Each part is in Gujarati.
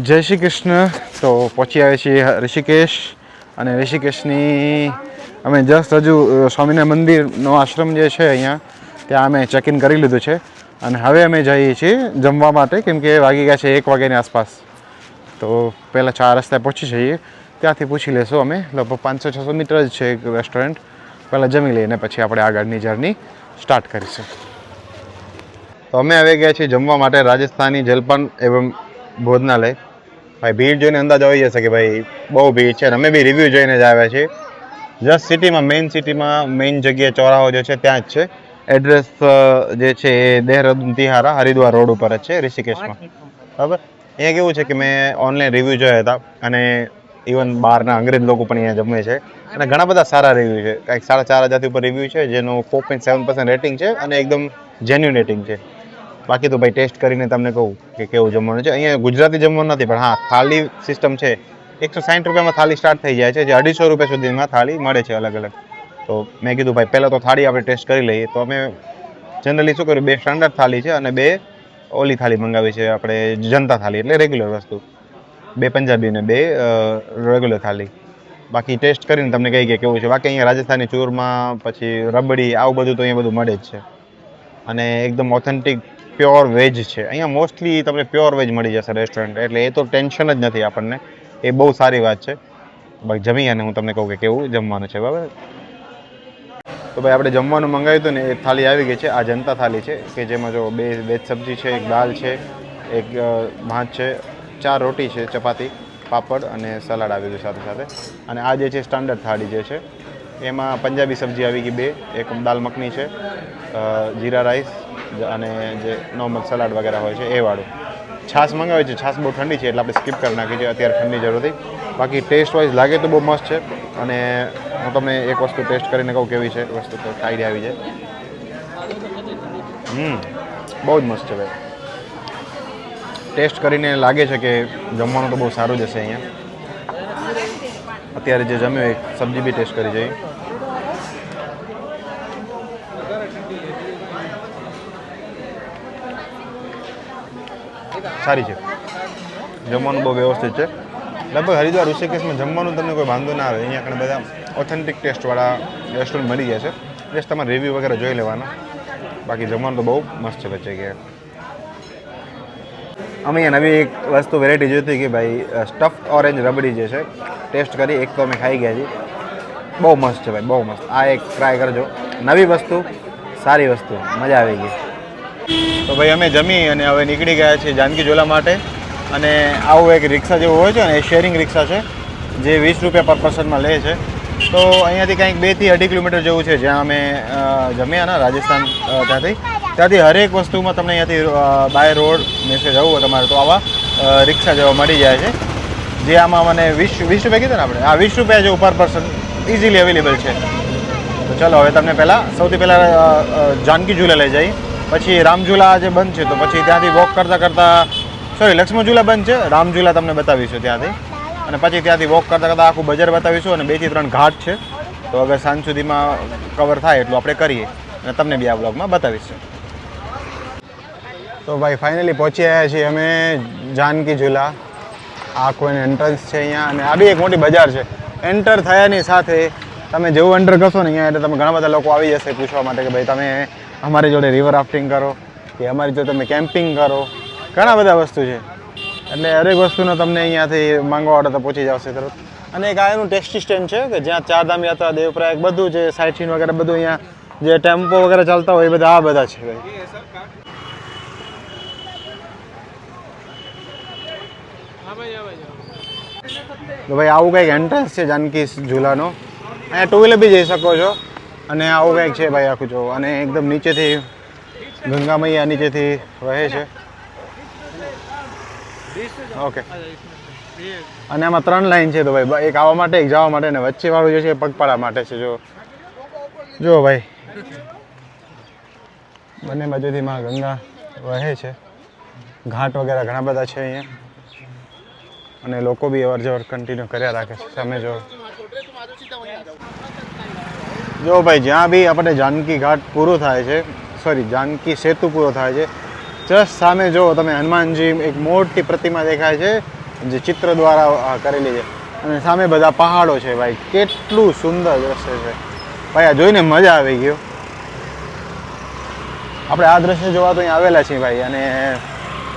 જય શ્રી કૃષ્ણ. તો પહોંચી આવ્યા છીએ ઋષિકેશ અને ઋષિકેશની અમે જસ્ટ હજુ સ્વામિનારાયણ મંદિરનો આશ્રમ જે છે અહીંયા ત્યાં અમે ચેક ઇન કરી લીધું છે અને હવે અમે જઈએ છીએ જમવા માટે, કેમ કે વાગી ગયા છે 1 વાગ્યાની આસપાસ. તો પહેલાં 4 રસ્તે પહોંચી જઈએ, ત્યાંથી પૂછી લેશું અમે. લગભગ 500-600 મીટર જ છે એક રેસ્ટોરન્ટ. પહેલાં જમી લઈને પછી આપણે આગળની જર્ની સ્ટાર્ટ કરીશું. તો અમે આવી ગયા છીએ જમવા માટે રાજસ્થાની જલપાન એવં ભોજનાલય. ભાઈ ભીડ જોઈને અંદાજ આવી જશે કે ભાઈ બહુ ભીડ છે. અમે બી રિવ્યૂ જોઈને જ આવ્યા છીએ. જસ્ટ સિટીમાં, મેઇન સિટીમાં, મેઇન જગ્યાએ ચોરાહો જે છે ત્યાં જ છે. એડ્રેસ જે છે એ દેહરાદૂન તિહારા હરિદ્વાર રોડ ઉપર જ છે ઋષિકેશમાં. બરાબર. અહીંયા કેવું છે કે મેં ઓનલાઈન રિવ્યૂ જોયા હતા અને ઇવન બહારના અંગ્રેજ લોકો પણ અહીંયા જમે છે અને ઘણા બધા સારા રિવ્યૂ છે. કંઈક 4,500 ઉપર રિવ્યૂ છે જેનું 4.7% રેટિંગ છે અને એકદમ જેન્યુન રેટિંગ છે. બાકી તો ભાઈ ટેસ્ટ કરીને તમને કહું કે કેવું જમવાનું છે. અહીંયા ગુજરાતી જમવાનું નથી, પણ હા થાળી સિસ્ટમ છે. 160 રૂપિયામાં થાળી સ્ટાર્ટ થઈ જાય છે, જે 250 રૂપિયા સુધીમાં થાળી મળે છે અલગ અલગ. તો મેં કીધું ભાઈ પહેલાં તો થાળી આપણે ટેસ્ટ કરી લઈએ. તો અમે જનરલી શું કર્યું, 2 સ્ટાન્ડર્ડ થાળી છે અને 2 ઓલી થાળી મંગાવી છે આપણે જનતા થાળી, એટલે રેગ્યુલર વસ્તુ. 2 પંજાબી અને 2 રેગ્યુલર થાળી. બાકી ટેસ્ટ કરીને તમને કહી કે કેવું છે. બાકી અહીંયા રાજસ્થાની ચૂરમા, પછી રબડી, આવું બધું તો અહીંયા બધું મળે જ છે અને એકદમ ઓથેન્ટિક પ્યોર વેજ છે. અહીંયા મોસ્ટલી તમને પ્યોર વેજ મળી જશે રેસ્ટોરન્ટ, એટલે એ તો ટેન્શન જ નથી આપણને. એ બહુ સારી વાત છે. બાકી જમી અને હું તમને કહું કે કેવું જમવાનું છે. બરાબર. તો ભાઈ આપણે જમવાનું મંગાવ્યું હતું ને એ થાળી આવી ગઈ છે. આ જનતા થાળી છે કે જેમાં જો 2 વેજ સબ્જી છે, 1 દાળ છે, 1 ભાત છે, 4 રોટી છે, ચપાતી, પાપડ અને સલાડ આવી ગયું સાથે સાથે. અને આ જે છે સ્ટાન્ડર્ડ થાળી જે છે એમાં પંજાબી સબ્જી આવી ગઈ 2, 1 દાલ મખની છે, જીરા રાઈસ અને જે નોર્મલ સલાડ વગેરે હોય છે એ વાળું. છાશ મંગાવી છે. છાશ બહુ ઠંડી છે એટલે આપણે સ્કીપ કરી નાખી છે, અત્યારે ઠંડી જરૂર હતી. બાકી ટેસ્ટ વાઇઝ લાગે તો બહુ મસ્ત છે અને હું તમને એક વસ્તુ ટેસ્ટ કરીને કહું કેવી છે વસ્તુ, તો આઈડિયા આવી જાય. બહુ જ મસ્ત છે ભાઈ. ટેસ્ટ કરીને લાગે છે કે જમવાનું તો બહુ સારું જ હશે અહીંયા. અત્યારે જે જમ્યું એક સબ્જી બી ટેસ્ટ કરી જઈએ. સારી છે. જમવાનું બહુ વ્યવસ્થિત છે. લગભગ હરિદ્વાર ઋષિકેશમાં જમવાનું તમને કોઈ વાંધો ના આવે. અહીંયા ઘણા બધા ઓથેન્ટિક ટેસ્ટવાળા રેસ્ટોરન્ટ મળી જાય છે. જસ્ટ તમારે રિવ્યૂ વગેરે જોઈ લેવાના. બાકી જમવાનું તો બહુ મસ્ત છે વચ્ચે ગયા. અમે અહીંયા નવી એક વસ્તુ વેરાયટી જોઈ હતી કે ભાઈ સ્ટફ્ડ ઓરેન્જ રબડી જે છે ટેસ્ટ કરી. એક તો અમે ખાઈ ગયા છીએ. બહુ મસ્ત છે ભાઈ, બહુ મસ્ત. આ એક ટ્રાય કરજો. નવી વસ્તુ, સારી વસ્તુ, મજા આવી ગઈ. તો ભાઈ અમે જમી અને હવે નીકળી ગયા છીએ જાનકી ઝોલા માટે. અને આવું એક રિક્ષા જેવું હોય છે ને, એ શેરિંગ રિક્ષા છે જે 20 રૂપિયા પર પર્સનમાં લે છે. તો અહીંયાથી કંઈક 2 થી 2.5 કિલોમીટર જેવું છે જ્યાં અમે જમ્યા ને રાજસ્થાન. ત્યાંથી હરેક વસ્તુમાં તમને અહીંયાથી બાય રોડ મેસે જવું હોય તમારે તો આવા રિક્ષા જેવા મળી જાય છે. જે આમાં મને 20 રૂપિયા કીધું ને આપણે, આ 20 રૂપિયા જેવું પર પર્સન ઇઝીલી અવેલેબલ છે. તો ચલો હવે તમને સૌથી પહેલાં જાનકી ઝૂલા લઈ જઈએ, પછી રામઝૂલા જે બંધ છે તો પછી ત્યાંથી વોક કરતાં કરતાં, સોરી લક્ષ્મણ ઝૂલા બંધ છે, રામઝૂલા તમને બતાવીશું ત્યાંથી. અને પછી ત્યાંથી વોક કરતાં કરતાં આખું બજાર બતાવીશું અને 2 થી 3 ઘાટ છે. તો હવે સાંજ સુધીમાં કવર થાય એટલું આપણે કરીએ અને તમને બી આ બ્લોગમાં બતાવીશું. તો ભાઈ ફાઇનલી પહોંચી આવ્યા છીએ અમે જાનકી ઝૂલા. આખું એનું એન્ટ્રન્સ છે અહીંયા અને આ બી એક મોટી બજાર છે. એન્ટર થયાની સાથે તમે જેવું એન્ટર કરશો ને અહીંયા એટલે તમે ઘણા બધા લોકો આવી જશે પૂછવા માટે કે ભાઈ તમે અમારી જોડે રિવર રાફ્ટિંગ કરો કે અમારી જોડે તમે કેમ્પિંગ કરો. ઘણા બધા વસ્તુ છે એટલે હરેક વસ્તુનો તમને અહીંયાથી માંગવા વાળા તો પહોંચી જશે તરત. અને એક આ એનું ટેક્સી સ્ટેન્ડ છે કે જ્યાં ચારધામ યાત્રા, દેવપ્રયાગ બધું છે, સાઇટ સીન વગેરે બધું અહીંયા જે ટેમ્પો વગેરે ચાલતા હોય એ બધા આ બધા છે ભાઈ. તો ભાઈ આવું કંઈક એન્ટ્રન્સ છે જાનકી ઝૂલાનો. અહીંયા 2 વ્હીલર બી જઈ શકો છો અને આવું કંઈક છે ભાઈ આખું જો. અને એકદમ નીચેથી ગંગા મૈયા નીચેથી વહે છે. ઓકે. અને આમાં 3 લાઈન છે તો ભાઈ, એક આવવા માટે, એક જવા માટે, અને વચ્ચે વાળું જે છે પગપાળા માટે છે. જો ભાઈ બંને બાજુથી માં ગંગા વહે છે. ઘાટ વગેરે ઘણા બધા છે અહીંયા અને લોકો બી અવર જવર કન્ટિન્યુ કર્યા રાખે છે. સામે જો ભાઈ જ્યાં બી આપણે જાનકી ઘાટ પૂરું થાય છે, સોરી જાનકી સેતુ પૂરો થાય છે, જસ્ટ સામે જો તમે હનુમાનજી એક મોટી પ્રતિમા દેખાય છે જે ચિત્ર દ્વારા કરેલી છે. અને સામે બધા પહાડો છે ભાઈ, કેટલું સુંદર દ્રશ્ય છે ભાઈ, આ જોઈને મજા આવી ગયો. આપણે આ દ્રશ્ય જોવા તો અહીંયા આવેલા છીએ ભાઈ. અને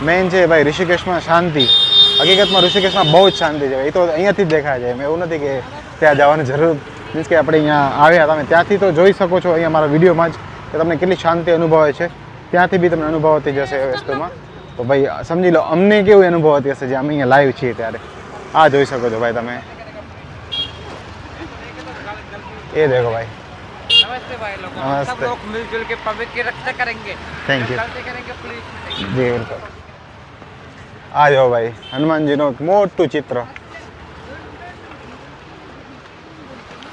મેઇન છે ભાઈ ઋષિકેશમાં શાંતિ. હકીકતમાં ઋષિકેશમાં બહુ જ શાંતિ છે. એ તો અહીંયાથી જ દેખાય છે. એવું નથી કે ત્યાં જવાની જરૂર, મીન્સ કે આપણે અહીંયા આવ્યા તમે ત્યાંથી તો જોઈ શકો છો અહીંયા મારા વિડીયોમાં જ કે તમને કેટલી શાંતિ અનુભવે છે. ત્યાંથી બી તમને અનુભવતી જશે એ વસ્તુમાં. તો ભાઈ સમજી લો અમને કેવું અનુભવતી હશે જે અમે અહીંયા લાઈવ છીએ ત્યારે. આ જોઈ શકો છો ભાઈ તમે. એ દેખો ભાઈ. नमस्ते भाई लोगों, नमस्ते। सब लोग मिलजुल के पब्लिक की रक्षा करेंगे। Thank you. गलती करेंगे पुलिस नहीं। જી બિલકુલ. આ જો ભાઈ હનુમાનજીનું એક મોટું ચિત્ર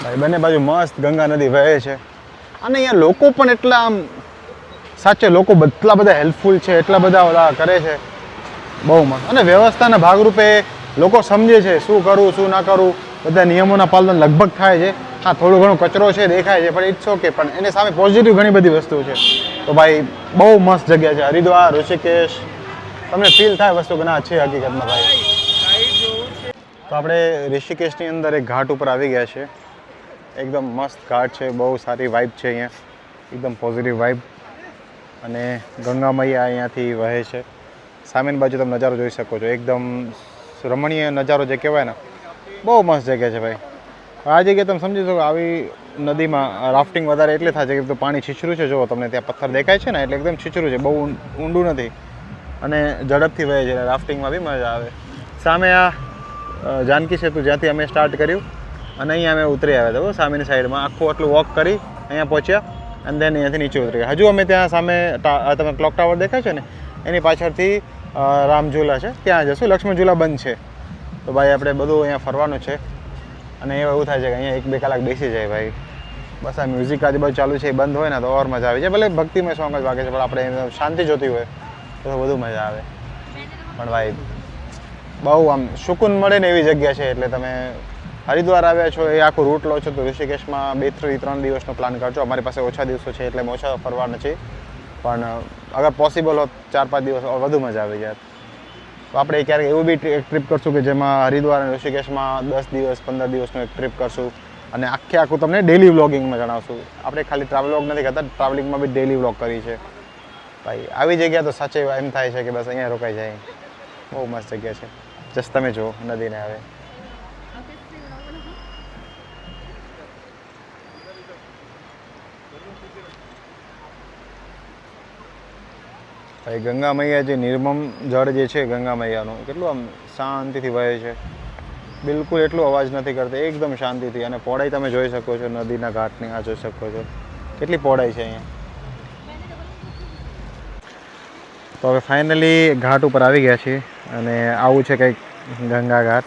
ભાઈ. બંને બાજુ મસ્ત ગંગા નદી વહે છે. અને અહીંયા લોકો પણ એટલા આમ સાચે લોકો એટલા બધા હેલ્પફુલ છે, એટલા બધા ઓલા કરે છે, બહુ મસ્ત. અને વ્યવસ્થાના ભાગરૂપે લોકો સમજે છે શું કરવું શું ના કરવું, બધા નિયમોના પાલન લગભગ થાય છે. હા થોડું ઘણું કચરો છે દેખાય છે પણ ઇટ્સ ઓકે, પણ એને સામે પોઝિટિવ ઘણી બધી વસ્તુ છે. તો ભાઈ બહુ મસ્ત જગ્યા છે હરિદ્વાર, ઋષિકેશ. તમને ફીલ થાય વસ્તુ કે ના છે હકીકતમાં ભાઈ. તો આપણે ઋષિકેશની અંદર એક ઘાટ ઉપર આવી ગયા છે. એકદમ મસ્ત ઘાટ છે, બહુ સારી વાઇબ છે અહીંયા, એકદમ પોઝિટિવ વાઇબ. અને ગંગા મૈયા અહીંયાથી વહે છે. સામેની બાજુ તમે નજારો જોઈ શકો છો, એકદમ રમણીય નજારો જે કહેવાય ને, બહુ મસ્ત જગ્યા છે ભાઈ. આ જગ્યાએ તમે સમજી શકો આવી નદીમાં રાફ્ટિંગ વધારે એટલે થાય છે કે પાણી છીછરું છે. જો તમને ત્યાં પથ્થર દેખાય છે ને, એટલે એકદમ છીછરું છે, બહુ ઊંડું નથી અને ઝડપથી વહે છે. રાફ્ટિંગમાં બી મજા આવે. સામે આ જાનકી સેતુ જ્યાંથી અમે સ્ટાર્ટ કર્યું અને અહીંયા અમે ઉતરી આવ્યા હતા સામેની સાઈડમાં. આખું આટલું વોક કરી અહીંયા પહોંચ્યા અને દેન અહીંયાથી નીચે ઉતરી ગયા. હજુ અમે ત્યાં સામે તમે ક્લોક ટાવર દેખાય છે ને એની પાછળથી રામઝુલા છે, ત્યાં જશું. લક્ષ્મણઝુલા બંધ છે. તો ભાઈ આપણે બધું અહીંયા ફરવાનું છે. અને એવું થાય છે કે અહીંયા 1-2 કલાક બેસી જાય ભાઈ. બસ આ મ્યુઝિક આજુબાજુ ચાલુ છે એ બંધ હોય ને તો ઓર મજા આવી જાય. ભલે ભક્તિમય સોંગ જ વાગે છે પણ આપણે શાંતિ જોતી હોય તો વધુ મજા આવે. પણ ભાઈ બહુ આમ સુકૂન મળે ને એવી જગ્યા છે. એટલે તમે હરિદ્વાર આવ્યા છો એ આખું રૂટ લો છો તો ઋષિકેશમાં 2-3 દિવસનો પ્લાન કરજો. અમારી પાસે ઓછા દિવસો છે એટલે ઓછા ફરવા નથી, પણ અગર પોસિબલ હોત 4-5 દિવસ વધુ મજા આવી જાય. તો આપણે ક્યારેક એવું બી એક ટ્રીપ કરશું કે જેમાં હરિદ્વાર અને ઋષિકેશમાં 10 દિવસ 15 દિવસનું એક ટ્રીપ કરશું અને આખું તમને ડેલી વ્લોગિંગમાં જણાવશું. આપણે ખાલી ટ્રાવેલ વ્લોગ નથી કરતા, ટ્રાવેલિંગમાં બી ડેલી વ્લોગ કરી છે ભાઈ. આવી જગ્યા તો સાચે એમ થાય છે કે બસ અહીંયા રોકાઈ જાય. બહુ મસ્ત જગ્યા છે. જસ્ટ તમે જુઓ નદીને આવે. ભાઈ ગંગા મૈયા જે નિર્મમ જળ જે છે ગંગા મૈયાનું, કેટલું આમ શાંતિથી વહે છે. બિલકુલ એટલો અવાજ નથી કરતો, એકદમ શાંતિથી. અને પહોળાઈ તમે જોઈ શકો છો નદીના ઘાટની. આ જોઈ શકો છો કેટલી પહોળાઈ છે અહીંયા. તો હવે ફાઇનલી ઘાટ ઉપર આવી ગયા છીએ અને આવું છે કંઈક ગંગા ઘાટ.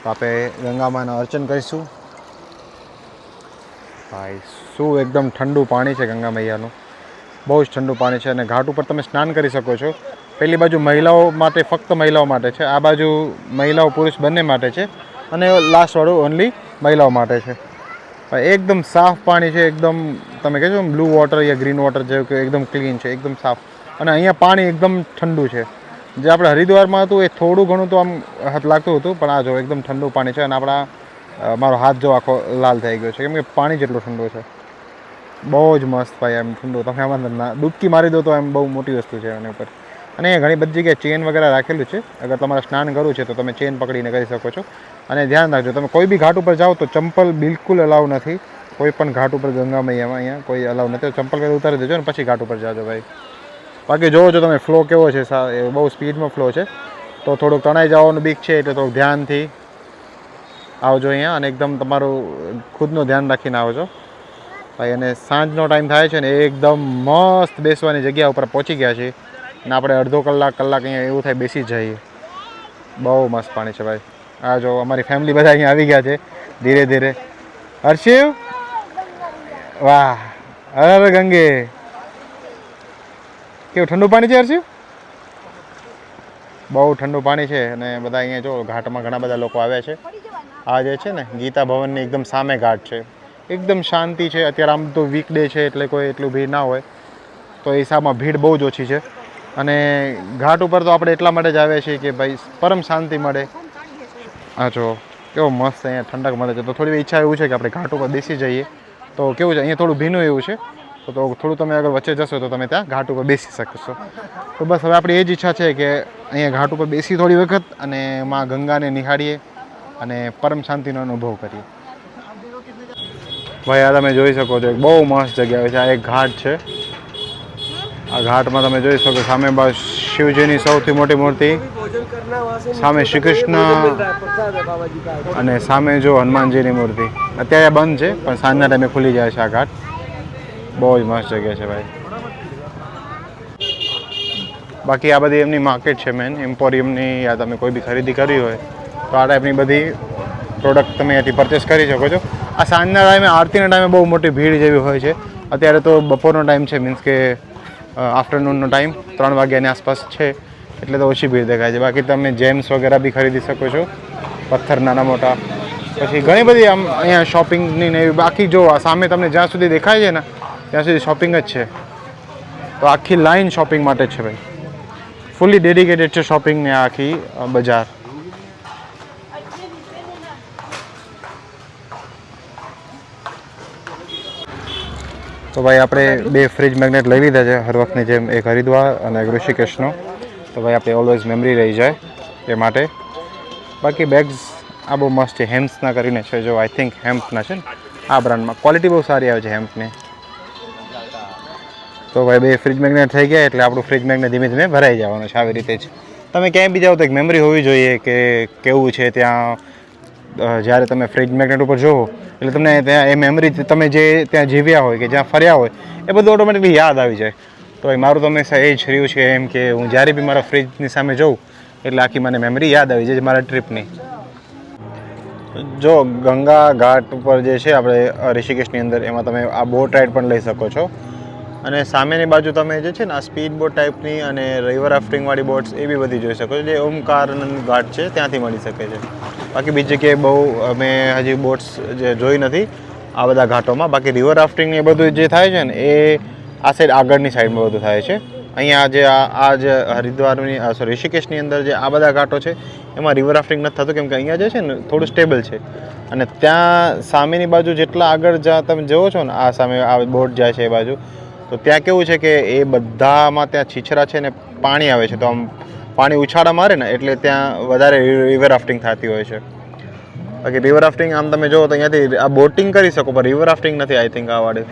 તો આપણે ગંગામાનું અર્ચન કરીશું. ભાઈ શું એકદમ ઠંડુ પાણી છે ગંગા મૈયાનું, બહુ જ ઠંડુ પાણી છે. અને ઘાટ ઉપર તમે સ્નાન કરી શકો છો. પહેલી બાજુ મહિલાઓ માટે, ફક્ત મહિલાઓ માટે છે. આ બાજુ મહિલાઓ પુરુષ બંને માટે છે. અને લાસ્ટવાળું ઓનલી મહિલાઓ માટે છે. એકદમ સાફ પાણી છે, એકદમ તમે કહેશો બ્લુ વોટર યા ગ્રીન વોટર જેવું કે એકદમ ક્લીન છે, એકદમ સાફ. અને અહીંયા પાણી એકદમ ઠંડુ છે. જે આપણે હરિદ્વારમાં હતું એ થોડું ઘણું તો આમ હાથ લાગતું હતું, પણ આ જો એકદમ ઠંડુ પાણી છે. અને મારો હાથ જો આખો લાલ થઈ ગયો છે કેમ કે પાણી જેટલું ઠંડુ છે. બહુ જ મસ્ત ભાઈ, એમ ઠંડુ. તમે આમાં ડૂબકી મારી દો તો એમ બહુ મોટી વસ્તુ છે એની ઉપર. અને ઘણી બધી જગ્યાએ ચેન વગેરે રાખેલું છે. અગર તમારે સ્નાન કરવું છે તો તમે ચેન પકડીને કરી શકો છો. અને ધ્યાન રાખજો, તમે કોઈ બી ઘાટ ઉપર જાઓ તો ચંપલ બિલકુલ અલાઉ નથી. કોઈ પણ ઘાટ ઉપર ગંગા મૈયામાં અહીંયા કોઈ અલાઉ નથી. ચંપલ કરી ઉતારી દેજો ને પછી ઘાટ ઉપર જાજો ભાઈ. બાકી જોવો છો તમે ફ્લો કેવો છે, બહુ સ્પીડમાં ફ્લો છે. તો થોડુંક તણાઈ જવાનું બીક છે એટલે થોડુંક ધ્યાનથી આવજો અહીંયા. અને એકદમ તમારું ખુદનું ધ્યાન રાખીને આવજો ભાઈ. અને સાંજનો ટાઈમ થાય છે ને એકદમ મસ્ત બેસવાની જગ્યા ઉપર પહોંચી ગયા છીએ. અને આપણે અડધો કલાક અહીંયા એવું થાય બેસી જઈએ. બહુ મસ્ત પાણી છે ભાઈ. આ જો અમારી ફેમિલી બધા અહીંયા આવી ગયા છે ધીરે ધીરે. હર્ષિવ વાહ, હર ગંગે. કેવું ઠંડુ પાણી છે હર્ષિવ? બહુ ઠંડુ પાણી છે. અને બધા અહીંયા જો ઘાટમાં ઘણા બધા લોકો આવ્યા છે. આ જે છે ને ગીતા ભવનની એકદમ સામે ઘાટ છે. એકદમ શાંતિ છે. અત્યારે આમ તો વીકડે છે એટલે કોઈ એટલું ભીડ ના હોય, તો એ હિસાબમાં ભીડ બહુ જ ઓછી છે. અને ઘાટ ઉપર તો આપણે એટલા માટે જ આવ્યા છીએ કે ભાઈ પરમ શાંતિ મળે. આ જો કેવો મસ્ત અહીંયા ઠંડક મળે છે. તો થોડી ઈચ્છા એવું છે કે આપણે ઘાટ ઉપર બેસી જઈએ. તો કેવું છે અહીંયા થોડું ભીનું એવું છે, તો થોડું તમે આગળ વચ્ચે જશો તો તમે ત્યાં ઘાટ ઉપર બેસી શકશો. તો બસ હવે આપણી એ જ ઈચ્છા છે કે અહીંયા ઘાટ ઉપર બેસી થોડી વખત અને માં ગંગાને નિહાળીએ અને પરમ શાંતિનો અનુભવ કરીએ. ભાઈ આ તમે જોઈ શકો છો બહુ મસ્ત જગ્યા છે. આ એક ઘાટ છે. આ ઘાટમાં તમે જોઈ શકો સામે બાજુ શિવજીની સૌથી મોટી મૂર્તિ, સામે શ્રી કૃષ્ણ અને સામે જો હનુમાનજીની મૂર્તિ. અત્યારે બંધ છે પણ સાંજના ટાઈમે ખુલી જાય છે આ ઘાટ. બહુ જ મસ્ત જગ્યા છે ભાઈ. બાકી આ બધી એમની માર્કેટ છે મેન એમ્પોરિયમની. યા તમે કોઈ બી ખરીદી કરવી હોય તો આ ટાઈપની બધી પ્રોડક્ટ તમે અહીંયાથી પરચેસ કરી શકો છો. આ સાંજના ટાઈમે આરતીના ટાઈમે બહુ મોટી ભીડ જેવી હોય છે. અત્યારે તો બપોરનો ટાઈમ છે, મીન્સ કે આફ્ટરનૂનનો ટાઈમ 3 વાગ્યાની આસપાસ છે, એટલે તો ઓછી ભીડ દેખાય છે. બાકી તમે જેમ્સ વગેરે બી ખરીદી શકો છો, પથ્થર નાના મોટા. પછી ઘણી બધી આમ અહીંયા શોપિંગની ને એવી. બાકી જો આ સામે તમને જ્યાં સુધી દેખાય છે ને ત્યાં સુધી શોપિંગ જ છે. તો આખી લાઈન શોપિંગ માટે જ છે ભાઈ. ફૂલી ડેડિકેટેડ છે શોપિંગની આખી બજાર. તો ભાઈ આપણે 2 ફ્રીજ મેગ્નેટ લઈ લીધા છે હર વખતની જેમ, એક હરિદ્વાર અને એક ઋષિકેશનો. તો ભાઈ આપણે ઓલવેઝ મેમરી રહી જાય એ માટે. બાકી બેગ્સ આ બહુ મસ્ત છે, હેમ્પ્સના કરીને છે. જો આઈ થિંક હેમ્પના છે ને આ બ્રાન્ડમાં, ક્વોલિટી બહુ સારી આવે છે હેમ્પની. તો ભાઈ 2 ફ્રીજ મેગ્નેટ થઈ ગયા એટલે આપણું ફ્રીજ મેગ્નેટ ધીમે ધીમે ભરાઈ જવાનું છે. આવી રીતે જ તમે ક્યાંય બી જાઓ તો એક મેમરી હોવી જોઈએ કે કેવું છે ત્યાં. જ્યારે તમે ફ્રીજ મેગ્નેટ ઉપર જોવો એટલે તમને ત્યાં એ મેમરી તમે જે ત્યાં જીવ્યા હોય કે જ્યાં ફર્યા હોય એ બધું ઓટોમેટિકલી યાદ આવી જાય. તો ભાઈ મારું તો હંમેશા એ જ રહ્યું છે એમ કે હું જ્યારે બી મારા ફ્રીજની સામે જોઉં એટલે આખી મને મેમરી યાદ આવી જાય મારા ટ્રીપની. જો ગંગા ઘાટ ઉપર જે છે આપણે ઋષિકેશની અંદર, એમાં તમે આ બોટ રાઇડ પણ લઈ શકો છો. અને સામેની બાજુ તમે જે છે ને આ સ્પીડ બોટ ટાઈપની અને રિવર રાફ્ટિંગવાળી બોટ્સ એ બી બધી જોઈ શકો છો. જે ઓમકારનંદ ઘાટ છે ત્યાંથી મળી શકે છે. બાકી બીજી જગ્યાએ બહુ મેં હજી બોટ્સ જે જોઈ નથી આ બધા ઘાટોમાં. બાકી રિવર રાફ્ટિંગ એ બધું જે થાય છે ને એ આ સાઈડ આગળની સાઈડમાં બધું થાય છે. અહીંયા જે આ જે હરિદ્વારની સોરી ઋષિકેશની અંદર જે આ બધા ઘાટો છે એમાં રિવર રાફ્ટિંગ નથી થતું, કેમ કે અહીંયા જે છે ને થોડું સ્ટેબલ છે. અને ત્યાં સામેની બાજુ જેટલા આગળ જ્યાં તમે જુઓ છો ને આ સામે આ બોટ જાય છે એ બાજુ, તો ત્યાં કેવું છે કે એ બધામાં ત્યાં છીછરા છે ને પાણી આવે છે. તો આમ પાણી ઉછાળા મારે ને એટલે ત્યાં વધારે રિવર રાફ્ટિંગ થતી હોય છે. બાકી રિવર રાફ્ટિંગ આમ તમે જુઓ તો અહીંયાથી આ બોટિંગ કરી શકો પણ રિવર રાફ્ટિંગ નથી આઈ થિંક આ વાડે.